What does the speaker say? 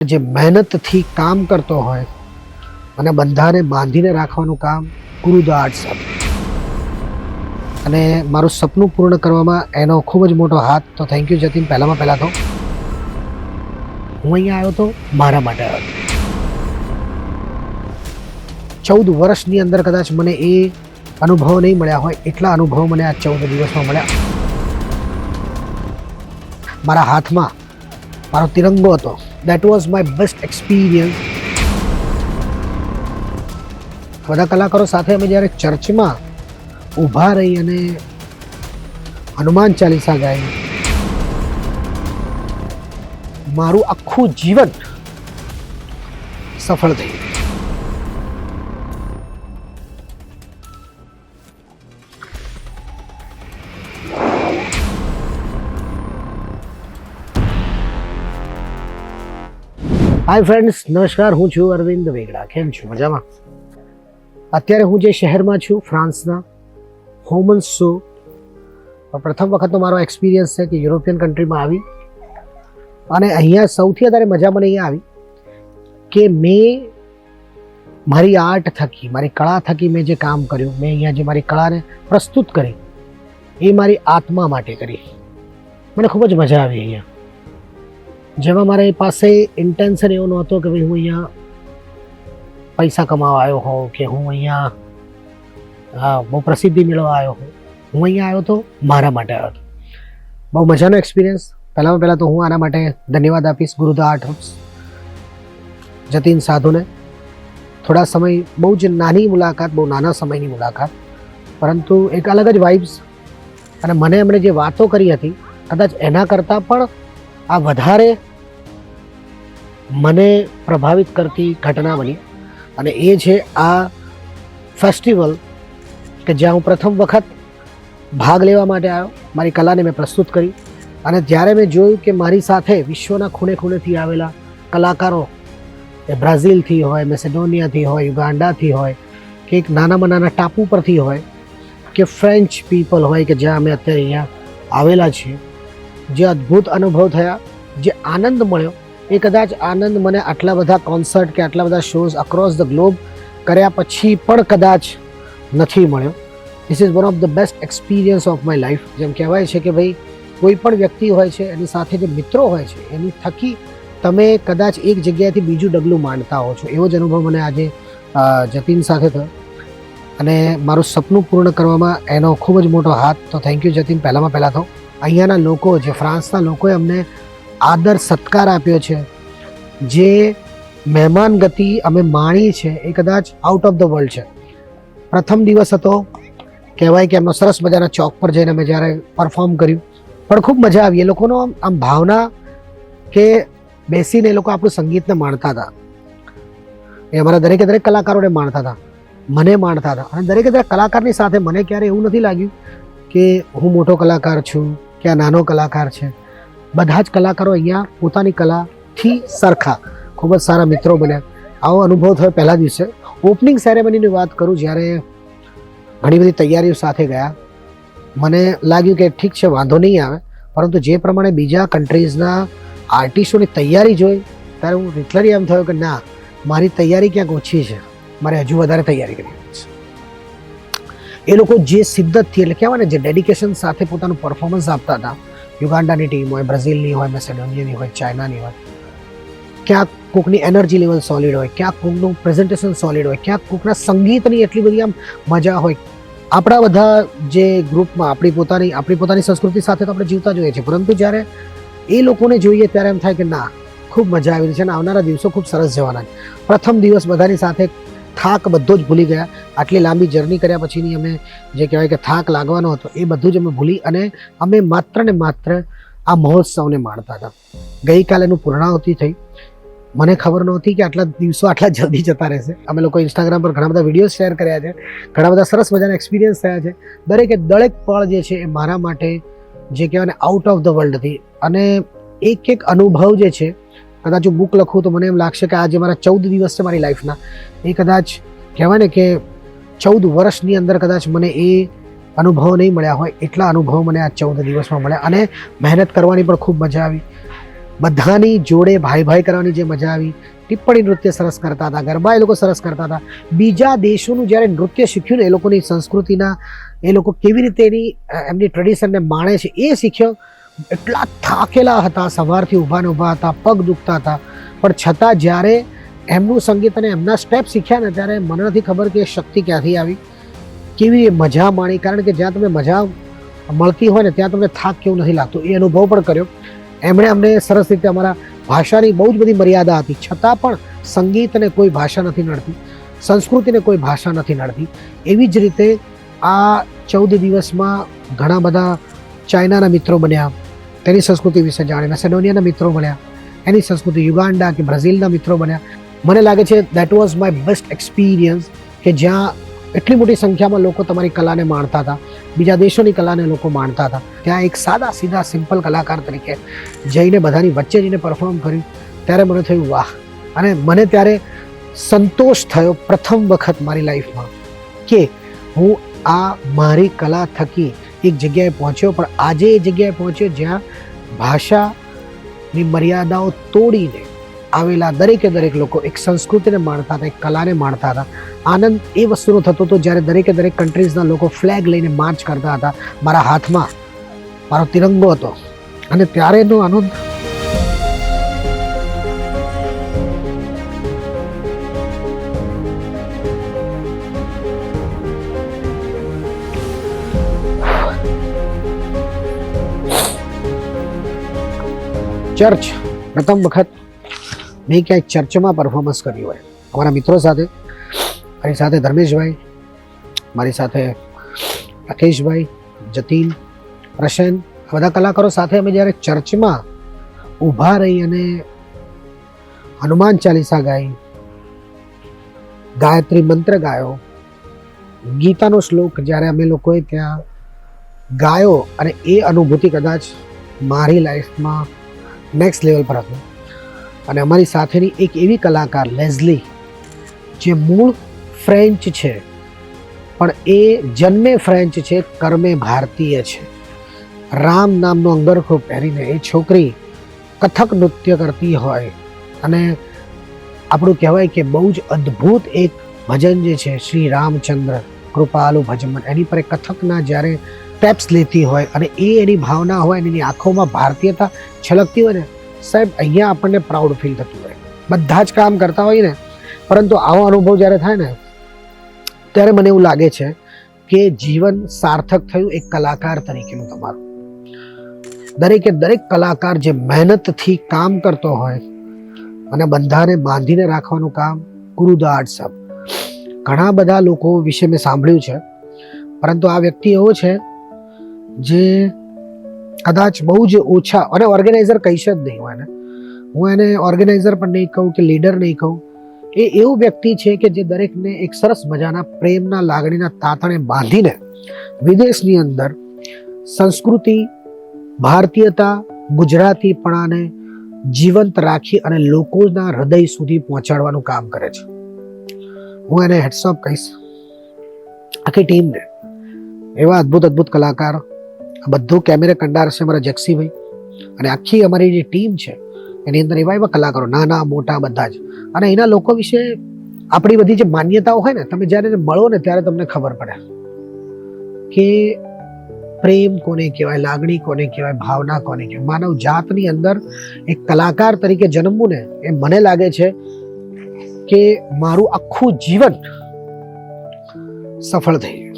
જે મહેનતથી કામ કરતો હોય અને બધાને બાંધીને રાખવાનું કામ ગુરુદા આર્ટ્સ અને મારું સપનું પૂર્ણ કરવામાં એનો ખૂબ જ મોટો હાથ. તો થેન્ક યુ જતીન. પહેલાં તો હું અહીંયા આવ્યો તો મારા માટે આવ્યો હતો. 14 વર્ષની અંદર કદાચ મને એ અનુભવ નહીં મળ્યા હોય એટલા અનુભવ મને આ 14 દિવસમાં મળ્યા. મારા હાથમાં મારો તિરંગો હતો. That was my best experience. બધા કલાકારો સાથે અમે જ્યારે ચર્ચમાં ઊભા રહી અને હનુમાન ચાલીસા ગાઈ, મારું આખું જીવન સફળ થયું. હાય ફ્રેન્ડ્સ, નમસ્કાર. હું છું અરવિંદ વેગડા. કેમ છું? મજામાં? અત્યારે હું જે શહેરમાં છું, ફ્રાન્સના હોમન્સો, પ્રથમ વખતનો મારો એક્સપિરિયન્સ છે કે યુરોપિયન કન્ટ્રીમાં આવી. અને અહીંયા સૌથી વધારે મજા મને અહીંયા આવી કે મેં મારી આર્ટ થકી, મારી કળા થકી મેં જે કામ કર્યું, મેં અહીંયા જે મારી કળાને પ્રસ્તુત કરી એ મારી આત્મા માટે કરી. મને ખૂબ જ મજા આવી અહીંયા. જેમાં મારી પાસે ઇન્ટેન્શન એવો નહોતો કે ભાઈ હું અહીંયા પૈસા કમાવા આવ્યો હોઉં કે હું અહીંયા બહુ પ્રસિદ્ધિ મેળવવા આવ્યો હોઉં. હું અહીંયા આવ્યો તો મારા માટે આવ્યો હતો. બહુ મજાનો એક્સપિરિયન્સ. પહેલાં તો હું આના માટે ધન્યવાદ આપીશ ગુરુદા આર્ટ્સ જતીન સાધુને. થોડા સમય, બહુ જ નાની મુલાકાત, બહુ નાના સમયની મુલાકાત, પરંતુ એક અલગ જ વાઇબ્સ. અને મને એમણે જે વાતો કરી હતી કદાચ એના કરતાં પણ આ વધારે મને પ્રભાવિત કરતી ઘટના બની. અને એ છે આ ફેસ્ટિવલ કે જ્યાં હું પ્રથમ વખત ભાગ લેવા માટે આવ્યો. મારી કલાને મેં પ્રસ્તુત કરી અને જ્યારે મેં જોયું કે મારી સાથે વિશ્વના ખૂણે ખૂણેથી આવેલા કલાકારો, એ બ્રાઝિલથી હોય, મેસેડોનિયાથી હોય, યુગાન્ડાથી હોય, કે એક નાનામાં નાના ટાપુ પરથી હોય, કે ફ્રેન્ચ પીપલ હોય, કે જ્યાં અમે અત્યારે અહીંયા આવેલા છીએ, જે અદ્ભુત અનુભવ થયા, જે આનંદ મળ્યો, એ કદાચ આનંદ મને આટલા બધા કોન્સર્ટ કે આટલા બધા શોઝ અક્રોસ ધ ગ્લોબ કર્યા પછી પણ કદાચ નથી મળ્યો. This is one of the best experience of my life. જેમ કહેવાય છે કે ભાઈ કોઈ પણ વ્યક્તિ હોય છે, એની સાથે જે મિત્રો હોય છે, એની થકી તમે કદાચ એક જગ્યાએથી બીજું ડગલું માંડતા હો છો. એવો જ અનુભવ મને આજે જતીન સાથે થયો અને મારું સપનું પૂર્ણ કરવામાં એનો ખૂબ જ મોટો હાથ. તો થેન્ક યુ જતીન. પહેલાં તો અહીંયાના લોકો, જે ફ્રાન્સના લોકોએ અમને આદર સત્કાર આપ્યો છે, જે મહેમાન ગતિ અમે માણી છે, એ કદાચ આઉટ ઓફ ધ વર્લ્ડ છે. પ્રથમ દિવસ હતો, કહેવાય કે એમનો સરસ મજાના ચોક પર જઈને અમે જ્યારે પરફોર્મ કર્યું, પણ ખૂબ મજા આવી. એ લોકોનો આમ ભાવના કે બેસીને એ લોકો આપણું સંગીતને માણતા હતા. એ અમારા દરેકે દરેક કલાકારોને માણતા હતા, મને માણતા હતા. અને દરેકે દરેક કલાકારની સાથે મને ક્યારે એવું નથી લાગ્યું કે હું મોટો કલાકાર છું કે આ નાનો કલાકાર છે. બધા જ કલાકારો અહીંયા પોતાની કલાથી સરખા ખૂબ જ સારા મિત્રો બન્યા. આવો અનુભવ થયો પહેલા દિવસે. ઓપનિંગ સેરેમનીની વાત કરું, જ્યારે ઘણી બધી તૈયારીઓ સાથે ગયા, મને લાગ્યું કે ઠીક છે, વાંધો નહીં આવે, પરંતુ જે પ્રમાણે બીજા કન્ટ્રીઝના આર્ટિસ્ટોની તૈયારી જોઈ ત્યારે હું લિટરલી એમ થયો કે ના, મારી તૈયારી ક્યાંક ઓછી છે, મારે હજુ વધારે તૈયારી કરવી છે. એ લોકો જે શિદ્દતથી, એટલે કહેવાય ને, જે ડેડિકેશન સાથે પોતાનું પરફોર્મન્સ આપતા હતા, યુગાન્ડાની ટીમ હોય, બ્રાઝિલની હોય, મેસેડોનિયાની હોય, ચાઇનાની હોય, ક્યાંક કોકની એનર્જી લેવલ સોલિડ હોય, ક્યાંક કોકનું પ્રેઝન્ટેશન સોલિડ હોય, ક્યાંક કોકના સંગીતની એટલી બધી આમ મજા હોય. આપણા બધા જે ગ્રુપમાં આપણી પોતાની સંસ્કૃતિ સાથે તો આપણે જીવતા જોઈએ છીએ, પરંતુ જ્યારે એ લોકોને જોઈએ ત્યારે એમ થાય કે ના, ખૂબ મજા આવી રહી છે અને આવનારા દિવસો ખૂબ સરસ જવાના છે. પ્રથમ દિવસ બધાની સાથે થાક બધો જ ભૂલી ગયા. આટલી લાંબી જર્ની કર્યા પછીની અમે જે કહેવાય કે થાક લાગવાનો હતો, એ બધું જ અમે ભૂલી અને અમે માત્ર ને માત્ર આ મહોત્સવને માણતા હતા. ગઈકાલેનું પૂર્ણાહુતિ થઈ. મને ખબર નહોતી કે આટલા દિવસો આટલા જલ્દી જતા રહેશે. અમે લોકો ઇન્સ્ટાગ્રામ પર ઘણા બધા વિડીયો શેર કર્યા છે, ઘણા બધા સરસ મજાના એક્સપિરિયન્સ થયા છે. દરેક પળ જે છે એ મારા માટે જે કહેવાય ને આઉટ ઓફ ધ વર્લ્ડ હતી. અને એક અનુભવ જે છે, કદાચ હું બુક લખું તો મને એમ લાગશે કે આ જે મારા 14 દિવસ છે મારી લાઈફના, એ કદાચ કહેવાય ને કે 14 વર્ષની અંદર કદાચ મને એ અનુભવ નહીં મળ્યા હોય એટલા અનુભવ મને આ 14 દિવસમાં મળ્યા. અને મહેનત કરવાની પણ ખૂબ મજા આવી. બધાની જોડે ભાઈ ભાઈ કરવાની જે મજા આવી, ટિપ્પણી નૃત્ય સરસ કરતા હતા, ગરબા એ લોકો સરસ કરતા હતા. બીજા દેશોનું જ્યારે નૃત્ય શીખ્યું ને, એ લોકોની સંસ્કૃતિના, એ લોકો કેવી રીતે એમની ટ્રેડિશનને માણે છે એ શીખ્યો. એટલા થાકેલા હતા, સવારથી ઊભા ને ઊભા હતા, પગ દુખતા હતા, પણ છતાં જ્યારે એમનું સંગીત અને એમના સ્ટેપ શીખ્યા ને, ત્યારે મને નથી ખબર કે એ શક્તિ ક્યાંથી આવી, કેવી મજા માણી. કારણ કે જ્યાં તમને મજા મળતી હોય ને, ત્યાં તમને થાક કેવું નથી લાગતું, એ અનુભવ પણ કર્યો એમણે. અમને સરસ રીતે, અમારા ભાષાની બહુ જ બધી મર્યાદા હતી, છતાં પણ સંગીતને કોઈ ભાષા નથી નડતી, સંસ્કૃતિને કોઈ ભાષા નથી નડતી. એવી જ રીતે આ 14 દિવસમાં ઘણા બધા ચાઇનાના મિત્રો બન્યા, તેની સંસ્કૃતિ વિશે જાણે. મેસેડોનિયાના મિત્રો બન્યા, એની સંસ્કૃતિ, યુગાન્ડા કે બ્રાઝિલના મિત્રો બન્યા. મને લાગે છે that was my best experience, કે જ્યાં એટલી મોટી સંખ્યામાં લોકો તમારી કલાને માણતા હતા, બીજા દેશોની કલાને લોકો માણતા હતા. ત્યાં એક સાદા સીધા સિમ્પલ કલાકાર તરીકે જઈને બધાની વચ્ચે જઈને પરફોર્મ કર્યું, ત્યારે મને થયું વાહ. અને મને ત્યારે સંતોષ થયો પ્રથમ વખત મારી લાઈફમાં કે હું આ મારી કલા થકી એક જગ્યાએ પહોંચ્યો. પણ આજે એ જગ્યાએ પહોંચ્યો જ્યાં ભાષાની મર્યાદાઓ તોડીને આવેલા દરેક લોકો એક સંસ્કૃતિને માણતા હતા, એક કલાને માણતા હતા. આનંદ એ વસ્તુનો થતો હતો જ્યારે દરેક કન્ટ્રીઝના લોકો ફ્લેગ લઈને માર્ચ કરતા હતા. મારા હાથમાં મારો તિરંગો હતો, અને ત્યારેનો આનંદ ચર્ચ. પ્રથમ વખત મેં ક્યાંય ચર્ચમાં પરફોર્મન્સ કર્યું હોય અમારા મિત્રો સાથે. મારી સાથે ધર્મેશભાઈ, મારી સાથે રાકેશભાઈ, જતીન, પ્રસન્ન, આ બધા કલાકારો સાથે અમે જ્યારે ચર્ચમાં ઊભા રહી અને હનુમાન ચાલીસા ગાઈ, ગાયત્રી મંત્ર ગાયો, ગીતાનો શ્લોક જ્યારે અમે લોકોએ ત્યાં ગાયો, અને એ અનુભૂતિ કદાચ મારી લાઈફમાં નેક્સ્ટ લેવલ પર હતું. અને અમારી સાથેની એક એવી કલાકાર લેઝલી, જે મૂળ ફ્રેન્ચ છે પણ એ જન્મે ફ્રેન્ચ છે, કર્મે ભારતીય છે. રામ નામનો અંગરખો પહેરીને એ છોકરી કથક નૃત્ય કરતી હોય, અને આપણું કહેવાય કે બહુ જ અદ્ભુત એક ભજન જે છે શ્રી રામચંદ્ર કૃપાલુ ભજમન, એની પર કથકના જ્યારે સ્ટેપ્સ લેતી હોય, અને એની ભાવના હોય, એની આંખોમાં ભારતીયતા છલકતી હોય ને, સાહેબ અહીંયા આપણને પ્રાઉડ ફીલ થતું હોય. બધા જ કામ કરતા હોય ને, પરંતુ આવો અનુભવ જ્યારે થાય ને, ત્યારે મને એવું લાગે છે કે જીવન સાર્થક થયું એક કલાકાર તરીકેનું તમારું. દરેક કલાકાર જે મહેનતથી કામ કરતો હોય અને બધાને બાંધીને રાખવાનું કામ, ગુરુદાસ સાહેબ. ઘણા બધા લોકો વિશે મેં સાંભળ્યું છે, પરંતુ આ વ્યક્તિ એવો છે જે કદાચ બહુ જ ઓછા, અને ઓર્ગેનાઇઝર કહીશ જ નહીં હું એને, હું એને ઓર્ગેનાઇઝર પણ નહીં કહું કે લીડર નહીં કહું. એ એવું વ્યક્તિ છે કે જે દરેકને એક સરસ મજાના પ્રેમના લાગણીના તાતણે બાંધીને વિદેશની અંદર સંસ્કૃતિ, ભારતીયતા, ગુજરાતીપણાને જીવંત રાખી અને લોકોના હૃદય સુધી પહોંચાડવાનું કામ કરે છે. હું એને હેટ્સ ઓફ કહીશ, આખી ટીમને. એવા અદ્ભુત કલાકાર, બધું કેમેરા કંડાર છે અમારા જક્ષીભાઈ, અને આખી અમારી જે ટીમ છે એની અંદર એવા કલાકારો, નાના મોટા બધા જ. અને એના લોકો વિશે આપણી બધી જે માન્યતાઓ હોય ને, તમે જ્યારે મળો ને ત્યારે તમને ખબર પડે કે પ્રેમ કોને કહેવાય, લાગણી કોને કહેવાય, ભાવના કોને કહેવાય. માનવ જાતની અંદર એક કલાકાર તરીકે જન્મવું ને, એ મને લાગે છે કે મારું આખું જીવન સફળ થઈ ગયું.